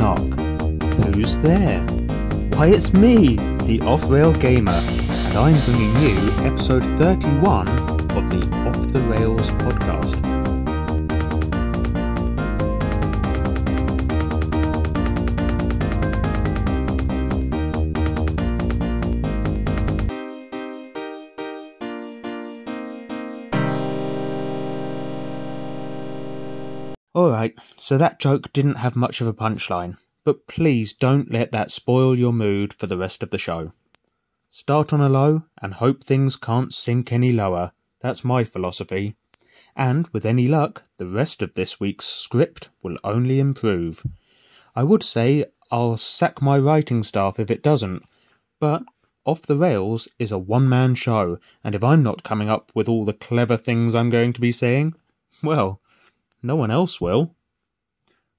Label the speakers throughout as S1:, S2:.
S1: knock. Who's there? Why, it's me, the Off-Rail-Gamer, and I'm bringing you episode 31 of the Off the Rails podcast. Alright, so that joke didn't have much of a punchline, but please don't let that spoil your mood for the rest of the show. Start on a low and hope things can't sink any lower. That's my philosophy. And with any luck, the rest of this week's script will only improve. I would say I'll sack my writing staff if it doesn't, but Off the Rails is a one-man show, and if I'm not coming up with all the clever things I'm going to be saying, well, no one else will.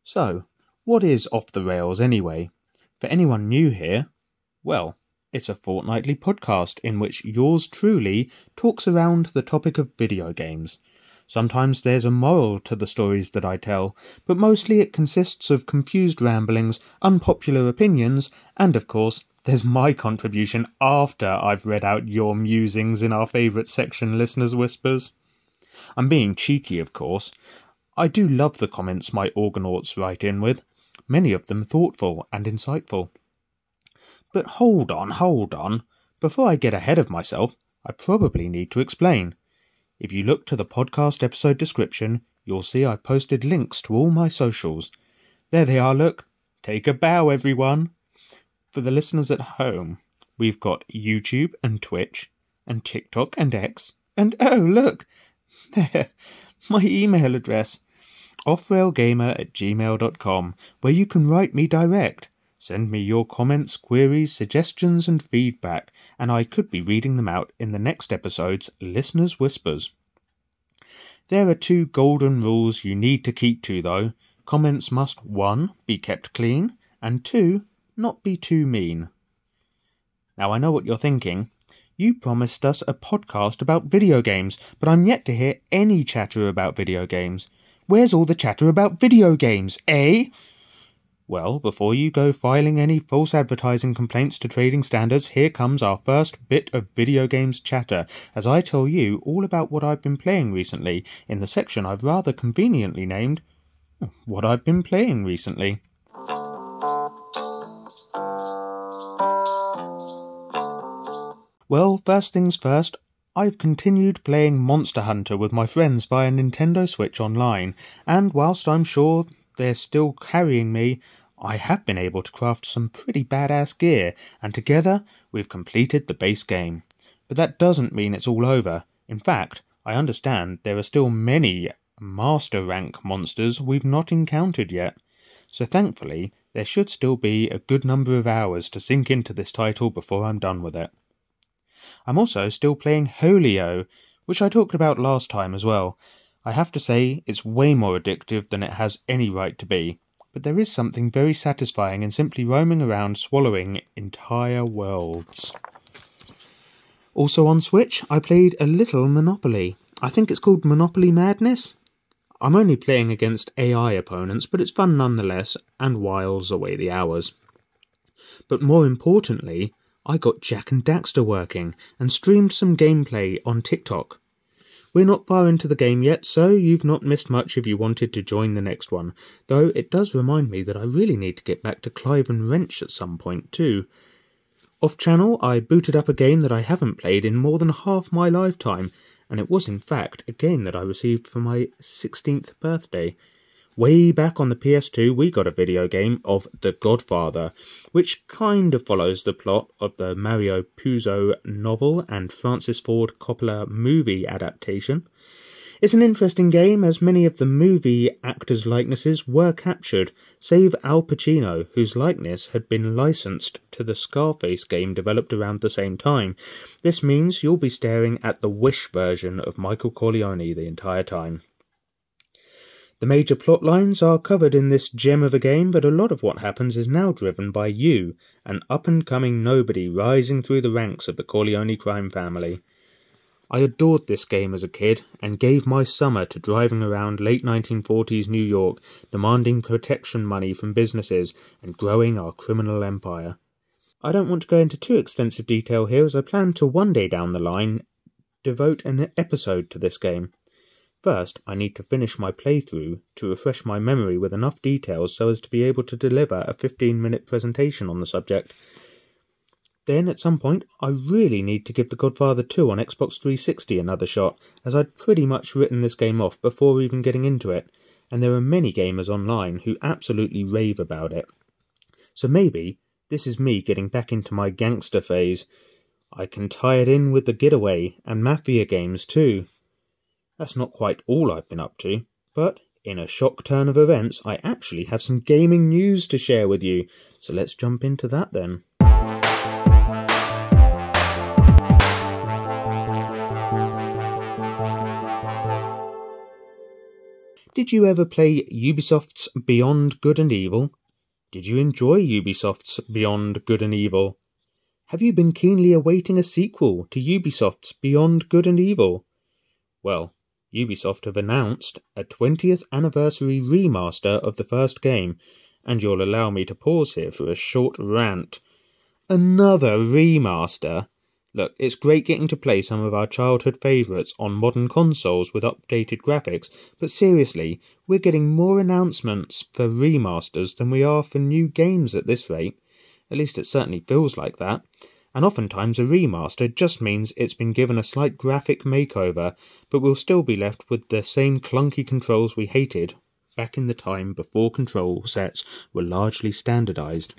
S1: So, what is Off the Rails anyway? For anyone new here, well, it's a fortnightly podcast in which yours truly talks around the topic of video games. Sometimes there's a moral to the stories that I tell, but mostly it consists of confused ramblings, unpopular opinions, and of course, there's my contribution after I've read out your musings in our favourite section, Listeners' Whispers. I'm being cheeky, of course. I do love the comments my Orgonauts write in with, many of them thoughtful and insightful. But hold on. Before I get ahead of myself, I probably need to explain. If you look to the podcast episode description, you'll see I've posted links to all my socials. There they are, look. Take a bow, everyone. For the listeners at home, we've got YouTube and Twitch, and TikTok and X, and oh, look, there, my email address, offrailgamer@gmail.com, where you can write me direct. Send me your comments, queries, suggestions and feedback, and I could be reading them out in the next episode's Listeners' Whispers. There are 2 golden rules you need to keep to, though. Comments must 1. Be kept clean, and 2. Not be too mean. Now I know what you're thinking. You promised us a podcast about video games, but I'm yet to hear any chatter about video games. Where's all the chatter about video games, eh? Well, before you go filing any false advertising complaints to trading standards, here comes our first bit of video games chatter, as I tell you all about what I've been playing recently, in the section I've rather conveniently named, What I've Been Playing Recently. Well, first things first, I've continued playing Monster Hunter with my friends via Nintendo Switch Online, and whilst I'm sure they're still carrying me, I have been able to craft some pretty badass gear, and together we've completed the base game. But that doesn't mean it's all over. In fact, I understand there are still many Master Rank monsters we've not encountered yet. So thankfully, there should still be a good number of hours to sink into this title before I'm done with it. I'm also still playing Holio, which I talked about last time as well. I have to say, it's way more addictive than it has any right to be, but there is something very satisfying in simply roaming around swallowing entire worlds. Also on Switch, I played a little Monopoly. I think it's called Monopoly Madness. I'm only playing against AI opponents, but it's fun nonetheless, and whiles away the hours. But more importantly, I got Jack and Daxter working, and streamed some gameplay on TikTok. We're not far into the game yet, so you've not missed much if you wanted to join the next one, though it does remind me that I really need to get back to Clive and Wrench at some point too. Off-channel, I booted up a game that I haven't played in more than half my lifetime, and it was in fact a game that I received for my 16th birthday. Way back on the PS2, we got a video game of The Godfather, which kind of follows the plot of the Mario Puzo novel and Francis Ford Coppola movie adaptation. It's an interesting game, as many of the movie actors' likenesses were captured, save Al Pacino, whose likeness had been licensed to the Scarface game developed around the same time. This means you'll be staring at the Wish version of Michael Corleone the entire time. The major plot lines are covered in this gem of a game, but a lot of what happens is now driven by you, an up-and-coming nobody rising through the ranks of the Corleone crime family. I adored this game as a kid and gave my summer to driving around late 1940s New York, demanding protection money from businesses and growing our criminal empire. I don't want to go into too extensive detail here, as I plan to one day down the line devote an episode to this game. First, I need to finish my playthrough to refresh my memory with enough details so as to be able to deliver a 15-minute presentation on the subject. Then, at some point, I really need to give The Godfather 2 on Xbox 360 another shot, as I'd pretty much written this game off before even getting into it, and there are many gamers online who absolutely rave about it. So maybe this is me getting back into my gangster phase. I can tie it in with the Getaway and Mafia games too. That's not quite all I've been up to, but in a shock turn of events, I actually have some gaming news to share with you, so let's jump into that then. Did you ever play Ubisoft's Beyond Good and Evil? Did you enjoy Ubisoft's Beyond Good and Evil? Have you been keenly awaiting a sequel to Ubisoft's Beyond Good and Evil? Well, Ubisoft have announced a 20th anniversary remaster of the first game, and you'll allow me to pause here for a short rant. Another remaster? Look, it's great getting to play some of our childhood favourites on modern consoles with updated graphics, but seriously, we're getting more announcements for remasters than we are for new games at this rate. At least it certainly feels like that. And oftentimes a remaster just means it's been given a slight graphic makeover, but we'll still be left with the same clunky controls we hated back in the time before control sets were largely standardised.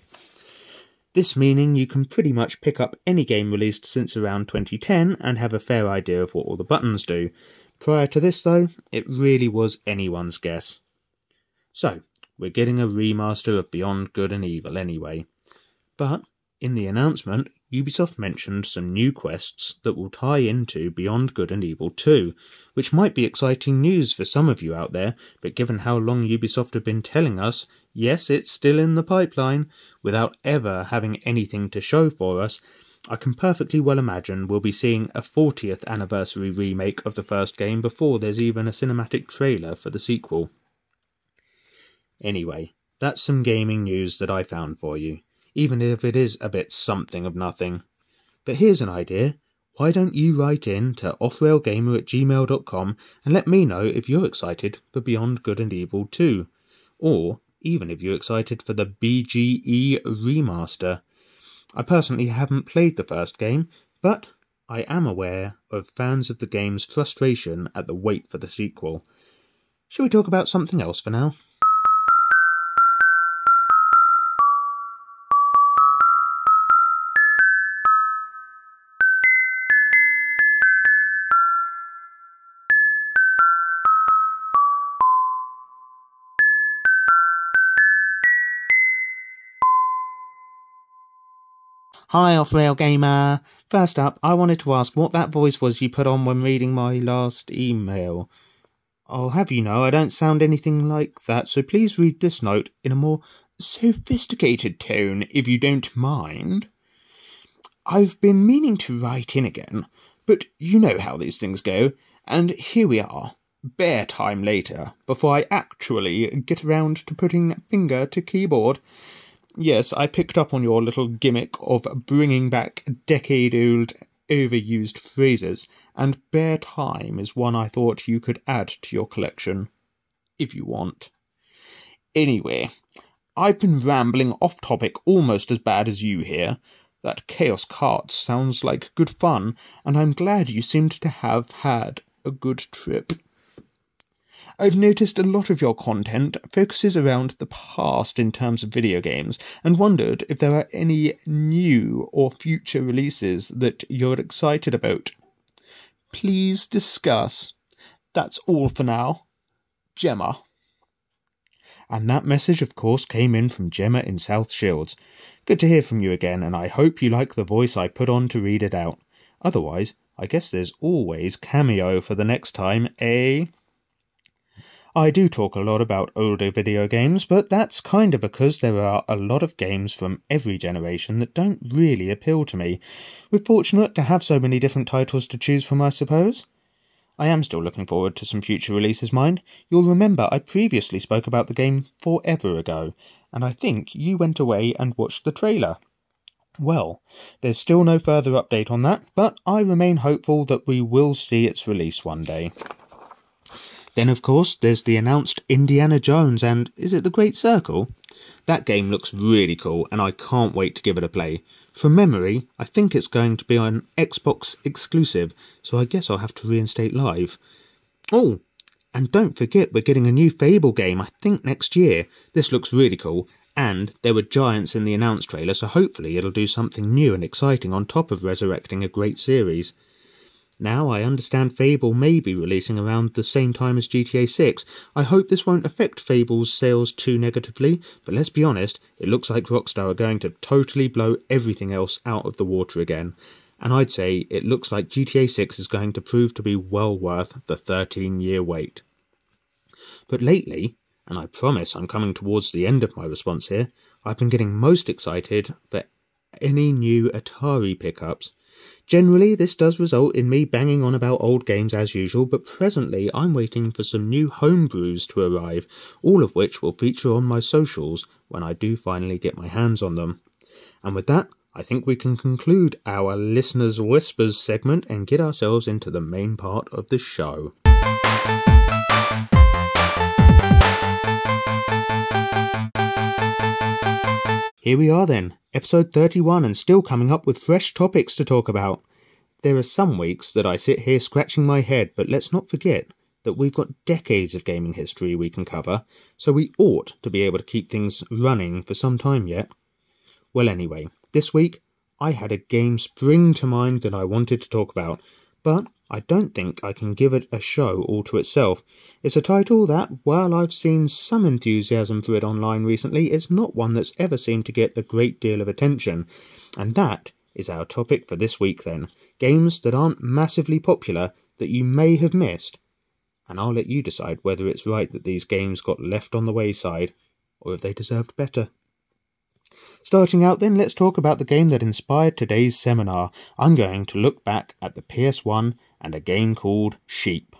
S1: This meaning you can pretty much pick up any game released since around 2010 and have a fair idea of what all the buttons do. Prior to this though, it really was anyone's guess. So, we're getting a remaster of Beyond Good and Evil anyway. But, in the announcement, Ubisoft mentioned some new quests that will tie into Beyond Good and Evil 2, which might be exciting news for some of you out there, but given how long Ubisoft have been telling us, yes, it's still in the pipeline, without ever having anything to show for us, I can perfectly well imagine we'll be seeing a 40th anniversary remake of the first game before there's even a cinematic trailer for the sequel. Anyway, that's some gaming news that I found for you, even if it is a bit something of nothing. But here's an idea. Why don't you write in to offrailgamer@gmail.com and let me know if you're excited for Beyond Good and Evil 2, or even if you're excited for the BGE remaster. I personally haven't played the first game, but I am aware of fans of the game's frustration at the wait for the sequel. Shall we talk about something else for now? Hi, offrailgamer. First up, I wanted to ask what that voice was you put on when reading my last email. I'll have you know I don't sound anything like that, so please read this note in a more sophisticated tone, if you don't mind. I've been meaning to write in again, but you know how these things go, and here we are, bare time later, before I actually get around to putting finger to keyboard. Yes, I picked up on your little gimmick of bringing back decade-old overused phrases, and bare time is one I thought you could add to your collection, if you want. Anyway, I've been rambling off-topic almost as bad as you here. That Chaos Cart sounds like good fun, and I'm glad you seemed to have had a good trip. I've noticed a lot of your content focuses around the past in terms of video games, and wondered if there are any new or future releases that you're excited about. Please discuss. That's all for now. Gemma. And that message, of course, came in from Gemma in South Shields. Good to hear from you again, and I hope you like the voice I put on to read it out. Otherwise, I guess there's always Cameo for the next time, eh? I do talk a lot about older video games, but that's kind of because there are a lot of games from every generation that don't really appeal to me. We're fortunate to have so many different titles to choose from, I suppose. I am still looking forward to some future releases, mind. You'll remember I previously spoke about the game forever ago, and I think you went away and watched the trailer. Well, there's still no further update on that, but I remain hopeful that we will see its release one day. Then, of course, there's the announced Indiana Jones and, is it The Great Circle? That game looks really cool and I can't wait to give it a play. From memory, I think it's going to be an Xbox exclusive, so I guess I'll have to reinstate Live. Oh, and don't forget we're getting a new Fable game, I think next year. This looks really cool, and there were giants in the announced trailer, so hopefully it'll do something new and exciting on top of resurrecting a great series. Now, I understand Fable may be releasing around the same time as GTA 6. I hope this won't affect Fable's sales too negatively, but let's be honest, it looks like Rockstar are going to totally blow everything else out of the water again. And I'd say it looks like GTA 6 is going to prove to be well worth the 13-year wait. But lately, and I promise I'm coming towards the end of my response here, I've been getting most excited for any new Atari pickups. Generally, this does result in me banging on about old games as usual, but presently I'm waiting for some new homebrews to arrive, all of which will feature on my socials when I do finally get my hands on them. And with that, I think we can conclude our Listeners' Whispers segment and get ourselves into the main part of the show. Here we are then, episode 31, and still coming up with fresh topics to talk about. There are some weeks that I sit here scratching my head, but let's not forget that we've got decades of gaming history we can cover, so we ought to be able to keep things running for some time yet. Well anyway, this week I had a game spring to mind that I wanted to talk about, but I don't think I can give it a show all to itself. It's a title that, while I've seen some enthusiasm for it online recently, it's not one that's ever seemed to get a great deal of attention. And that is our topic for this week then. Games that aren't massively popular that you may have missed. And I'll let you decide whether it's right that these games got left on the wayside, or if they deserved better. Starting out then, let's talk about the game that inspired today's seminar. I'm going to look back at the PS1 and a game called Sheep.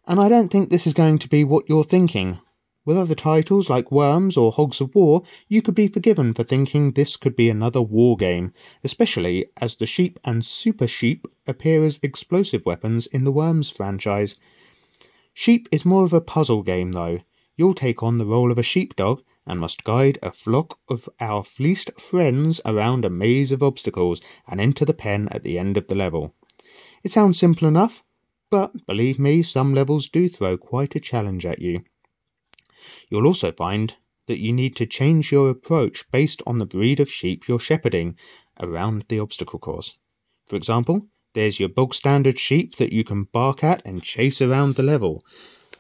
S1: And I don't think this is going to be what you're thinking. With other titles like Worms or Hogs of War, you could be forgiven for thinking this could be another war game, especially as the sheep and super sheep appear as explosive weapons in the Worms franchise. Sheep is more of a puzzle game though. You'll take on the role of a sheepdog and must guide a flock of our fleeced friends around a maze of obstacles and into the pen at the end of the level. It sounds simple enough, but believe me, some levels do throw quite a challenge at you. You'll also find that you need to change your approach based on the breed of sheep you're shepherding around the obstacle course. For example, there's your bog standard sheep that you can bark at and chase around the level.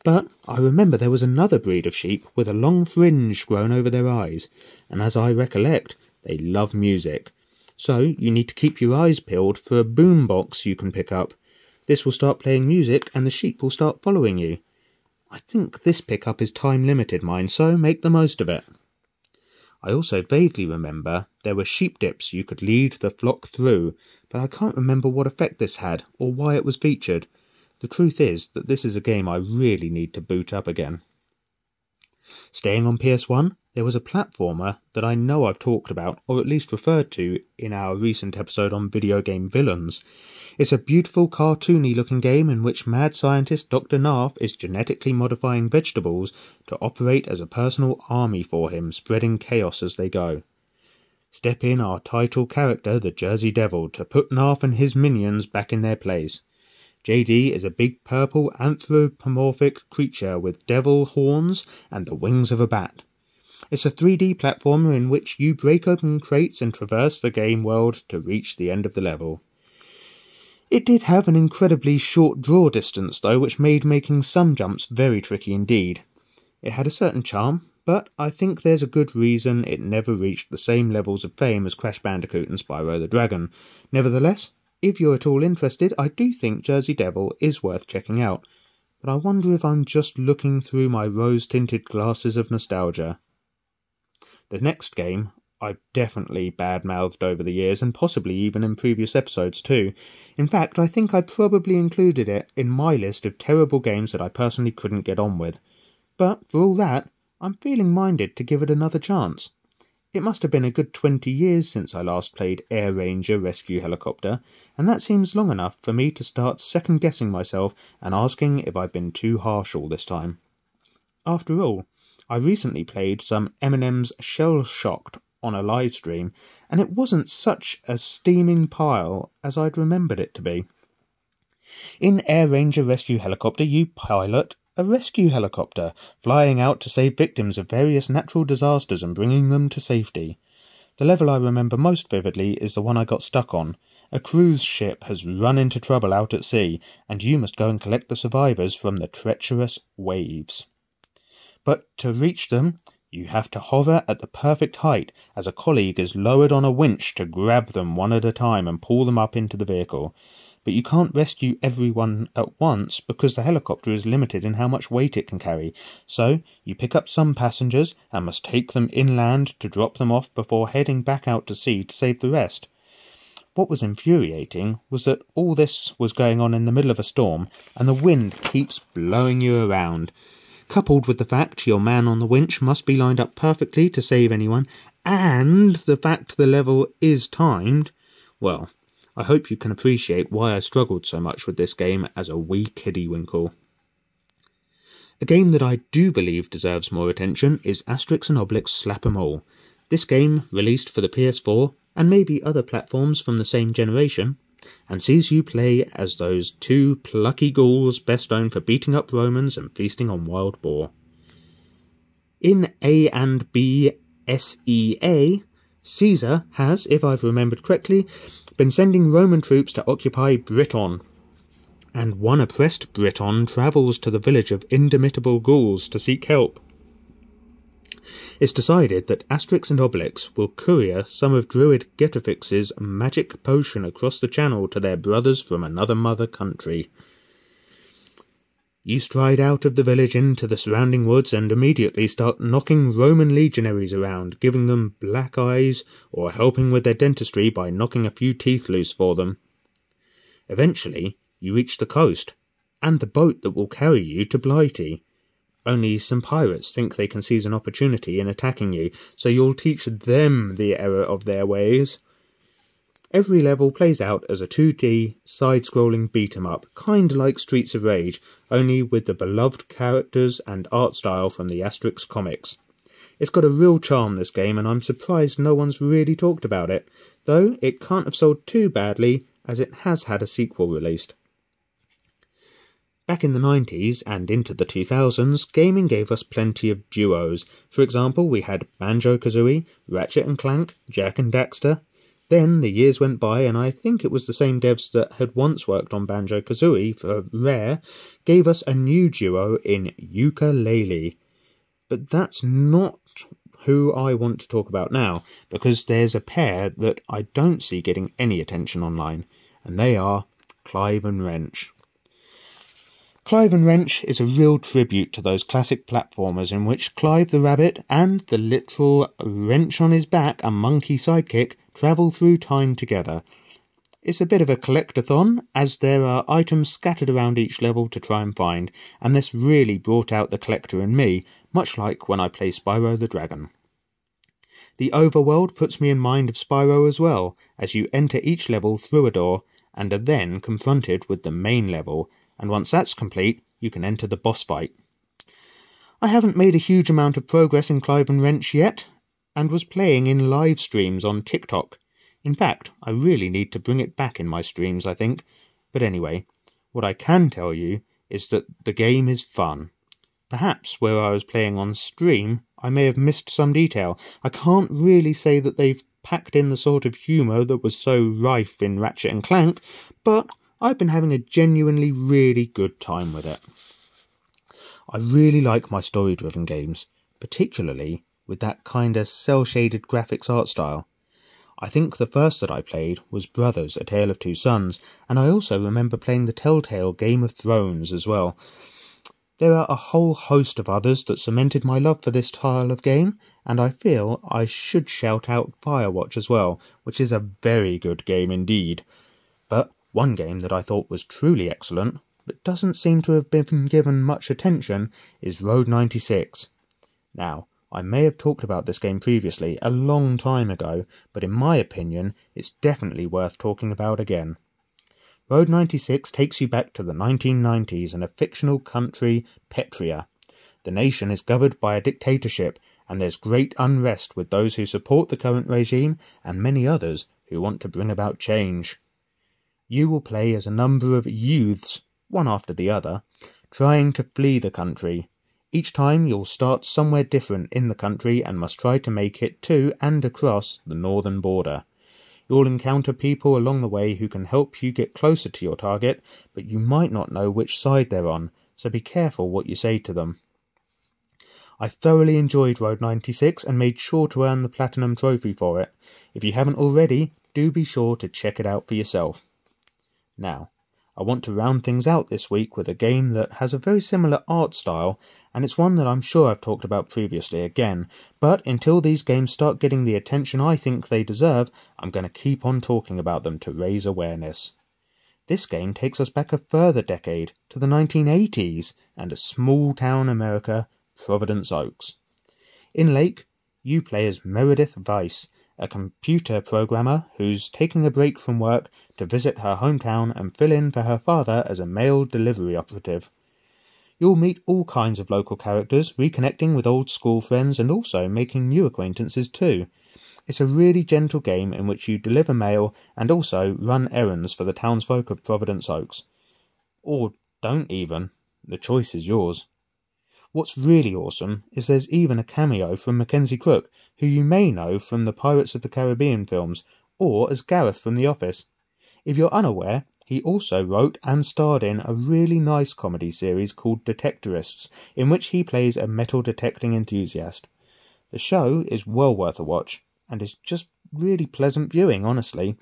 S1: But I remember there was another breed of sheep with a long fringe grown over their eyes, and as I recollect, they love music. So you need to keep your eyes peeled for a boombox you can pick up. This will start playing music and the sheep will start following you. I think this pickup is time limited, mind, so make the most of it. I also vaguely remember there were sheep dips you could lead the flock through, but I can't remember what effect this had or why it was featured. The truth is that this is a game I really need to boot up again. Staying on PS1, there was a platformer that I know I've talked about, or at least referred to, in our recent episode on video game villains. It's a beautiful cartoony looking game in which mad scientist Dr. Narf is genetically modifying vegetables to operate as a personal army for him, spreading chaos as they go. Step in our title character, the Jersey Devil, to put Narf and his minions back in their place. JD is a big purple anthropomorphic creature with devil horns and the wings of a bat. It's a 3D platformer in which you break open crates and traverse the game world to reach the end of the level. It did have an incredibly short draw distance though, which made making some jumps very tricky indeed. It had a certain charm, but I think there's a good reason it never reached the same levels of fame as Crash Bandicoot and Spyro the Dragon. Nevertheless, if you're at all interested, I do think Jersey Devil is worth checking out. but I wonder if I'm just looking through my rose-tinted glasses of nostalgia. The next game I've definitely bad-mouthed over the years, and possibly even in previous episodes too. In fact, I think I probably included it in my list of terrible games that I personally couldn't get on with. But for all that, I'm feeling minded to give it another chance. It must have been a good 20 years since I last played Air Ranger Rescue Helicopter, and that seems long enough for me to start second-guessing myself and asking if I've been too harsh all this time. After all, I recently played some Eminem's Shell Shocked on a live stream, and it wasn't such a steaming pile as I'd remembered it to be. In Air Ranger Rescue Helicopter, you pilot a rescue helicopter, flying out to save victims of various natural disasters and bringing them to safety. The level I remember most vividly is the one I got stuck on. A cruise ship has run into trouble out at sea, and you must go and collect the survivors from the treacherous waves. But to reach them, you have to hover at the perfect height as a colleague is lowered on a winch to grab them one at a time and pull them up into the vehicle. But you can't rescue everyone at once because the helicopter is limited in how much weight it can carry, so you pick up some passengers and must take them inland to drop them off before heading back out to sea to save the rest. What was infuriating was that all this was going on in the middle of a storm, and the wind keeps blowing you around. Coupled with the fact your man on the winch must be lined up perfectly to save anyone, and the fact the level is timed, well, I hope you can appreciate why I struggled so much with this game as a wee kiddywinkle. A game that I do believe deserves more attention is Asterix and Obelix Slap 'Em All. This game, released for the PS4, and maybe other platforms from the same generation, and sees you play as those two plucky ghouls best known for beating up Romans and feasting on wild boar. In A and B SEA, Caesar has, if I've remembered correctly, been sending Roman troops to occupy Britain, and one oppressed Briton travels to the village of Indomitable Ghouls to seek help. It's decided that Asterix and Obelix will courier some of Druid Getafix's magic potion across the channel to their brothers from another mother country. You stride out of the village into the surrounding woods and immediately start knocking Roman legionaries around, giving them black eyes, or helping with their dentistry by knocking a few teeth loose for them. Eventually, you reach the coast, and the boat that will carry you to Blighty. Only some pirates think they can seize an opportunity in attacking you, so you'll teach them the error of their ways. Every level plays out as a 2D, side-scrolling beat-em-up, kinda like Streets of Rage, only with the beloved characters and art style from the Asterix comics. It's got a real charm, this game, and I'm surprised no one's really talked about it, though it can't have sold too badly, as it has had a sequel released. Back in the 90s and into the 2000s, gaming gave us plenty of duos. For example, we had Banjo-Kazooie, Ratchet & Clank, Jak and Daxter. Then the years went by, and I think it was the same devs that had once worked on Banjo-Kazooie for Rare gave us a new duo in Yooka-Laylee. But that's not who I want to talk about now, because there's a pair that I don't see getting any attention online, and they are Clive and Wrench. Clive and Wrench is a real tribute to those classic platformers in which Clive the rabbit and the literal wrench on his back, a monkey sidekick, travel through time together. It's a bit of a collectathon, as there are items scattered around each level to try and find, and this really brought out the collector in me, much like when I play Spyro the Dragon. The overworld puts me in mind of Spyro as well, as you enter each level through a door, and are then confronted with the main level, and once that's complete, you can enter the boss fight. I haven't made a huge amount of progress in Clive and Wrench yet, and was playing in live streams on TikTok. In fact, I really need to bring it back in my streams, I think. But anyway, what I can tell you is that the game is fun. Perhaps where I was playing on stream, I may have missed some detail. I can't really say that they've packed in the sort of humour that was so rife in Ratchet & Clank, but I've been having a genuinely really good time with it. I really like my story-driven games, particularly with that kinda cel-shaded graphics art style. I think the first that I played was Brothers, A Tale of Two Sons, and I also remember playing the Telltale Game of Thrones as well. There are a whole host of others that cemented my love for this style of game, and I feel I should shout out Firewatch as well, which is a very good game indeed. But one game that I thought was truly excellent, but doesn't seem to have been given much attention, is Road 96. Now, I may have talked about this game previously, a long time ago, but in my opinion, it's definitely worth talking about again. Road 96 takes you back to the 1990s in a fictional country, Petria. The nation is governed by a dictatorship, and there's great unrest with those who support the current regime and many others who want to bring about change. You will play as a number of youths, one after the other, trying to flee the country. Each time you'll start somewhere different in the country and must try to make it to and across the northern border. You'll encounter people along the way who can help you get closer to your target, but you might not know which side they're on, so be careful what you say to them. I thoroughly enjoyed Road 96 and made sure to earn the Platinum Trophy for it. If you haven't already, do be sure to check it out for yourself. Now, I want to round things out this week with a game that has a very similar art style, and it's one that I'm sure I've talked about previously again, but until these games start getting the attention I think they deserve, I'm going to keep on talking about them to raise awareness. This game takes us back a further decade, to the 1980s, and a small town America, Providence Oaks. In Lake, you play as Meredith Weiss, a computer programmer who's taking a break from work to visit her hometown and fill in for her father as a mail delivery operative. You'll meet all kinds of local characters, reconnecting with old school friends and also making new acquaintances too. It's a really gentle game in which you deliver mail and also run errands for the townsfolk of Providence Oaks. Or don't even. The choice is yours. What's really awesome is there's even a cameo from Mackenzie Crook, who you may know from the Pirates of the Caribbean films, or as Gareth from The Office. If you're unaware, he also wrote and starred in a really nice comedy series called Detectorists, in which he plays a metal detecting enthusiast. The show is well worth a watch, and is just really pleasant viewing, honestly.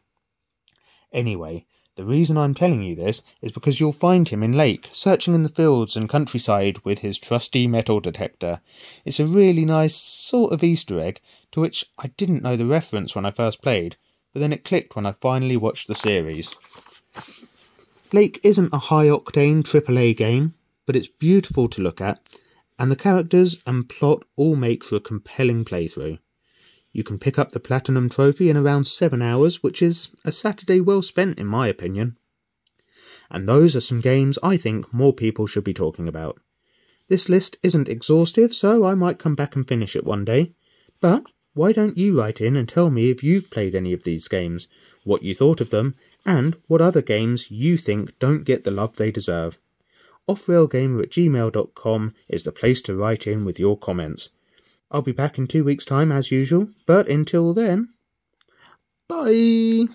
S1: Anyway, the reason I'm telling you this is because you'll find him in Lake, searching in the fields and countryside with his trusty metal detector. It's a really nice sort of Easter egg, to which I didn't know the reference when I first played, but then it clicked when I finally watched the series. Lake isn't a high-octane AAA game, but it's beautiful to look at, and the characters and plot all make for a compelling playthrough. You can pick up the Platinum Trophy in around 7 hours, which is a Saturday well spent in my opinion. And those are some games I think more people should be talking about. This list isn't exhaustive, so I might come back and finish it one day. But why don't you write in and tell me if you've played any of these games, what you thought of them, and what other games you think don't get the love they deserve. offrailgamer@gmail.com is the place to write in with your comments. I'll be back in 2 weeks' time as usual, but until then, bye!